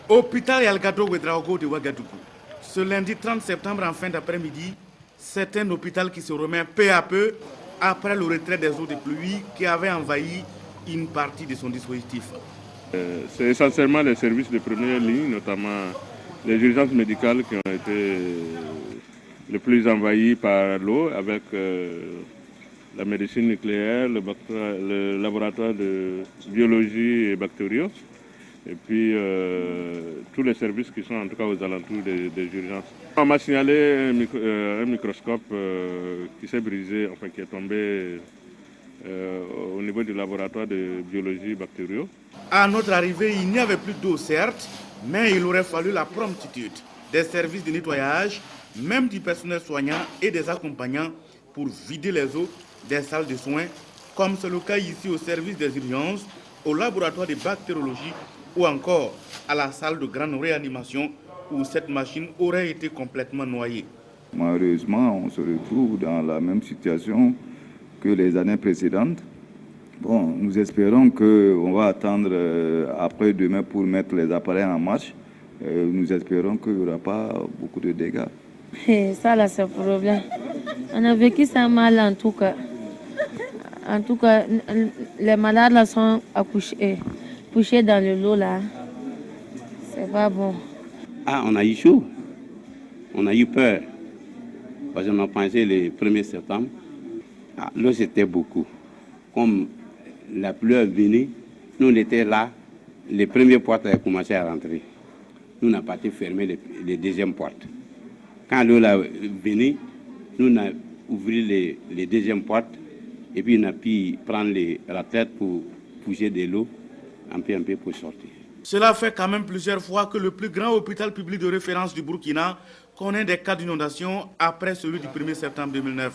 Hôpital Yalgado Ouedraogo de Ouagadougou. Ce lundi 30 septembre en fin d'après-midi, c'est un hôpital qui se remet peu à peu après le retrait des eaux de pluie qui avaient envahi une partie de son dispositif. C'est essentiellement les services de première ligne, notamment les urgences médicales qui ont été le plus envahies par l'eau, avec la médecine nucléaire, le laboratoire de biologie et bactériaux, et puis tous les services qui sont en tout cas aux alentours des urgences. On m'a signalé un microscope qui s'est brisé, enfin qui est tombé au niveau du laboratoire de biologie et bactériaux. À notre arrivée, il n'y avait plus d'eau certes, mais il aurait fallu la promptitude des services de nettoyage, même du personnel soignant et des accompagnants pour vider les eaux des salles de soins, comme c'est le cas ici au service des urgences, au laboratoire de bactériologie ou encore à la salle de grande réanimation où cette machine aurait été complètement noyée. Malheureusement, on se retrouve dans la même situation que les années précédentes. Bon, nous espérons qu'on va attendre après-demain pour mettre les appareils en marche. Nous espérons qu'il n'y aura pas beaucoup de dégâts. Ça, là, c'est le problème. On a vécu ça mal en tout cas. En tout cas, les malades là sont couchés dans le lot là. C'est pas bon. Ah, on a eu chaud. On a eu peur. Parce qu'on a pensé le 1er septembre. Ah, l'eau, c'était beaucoup. Comme la pluie est venue, nous on était là, les premières portes ont commencé à rentrer. Nous on a parti fermer les deuxièmes portes. Quand l'eau est venue, nous on a ouvert les deuxièmes portes et puis on a pu prendre la tête pour pousser de l'eau un peu pour sortir. Cela fait quand même plusieurs fois que le plus grand hôpital public de référence du Burkina connaît des cas d'inondation après celui du 1er septembre 2009.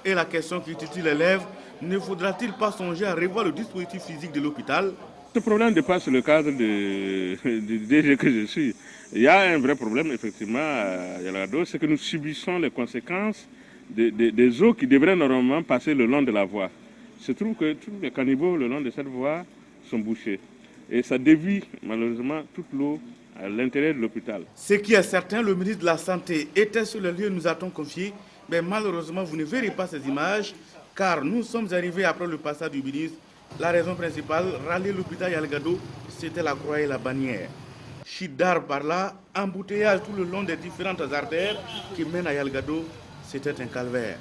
Et la question qui titille les lèvres, ne faudra-t-il pas songer à revoir le dispositif physique de l'hôpital? Ce problème dépasse le cadre du DG que je suis. Il y a un vrai problème, effectivement, à Yalgado, c'est que nous subissons les conséquences des eaux qui devraient normalement passer le long de la voie. Il se trouve que tous les caniveaux le long de cette voie sont bouchés. Et ça dévie, malheureusement, toute l'eau à l'intérieur de l'hôpital. Ce qui est certain, le ministre de la Santé était sur le lieu, nous a-t-on confié. Mais malheureusement, vous ne verrez pas ces images, car nous sommes arrivés après le passage du ministre. La raison principale, rallier l'hôpital Yalgado, c'était la croix et la bannière. Chidar par là, embouteillage tout le long des différentes artères qui mènent à Yalgado, c'était un calvaire.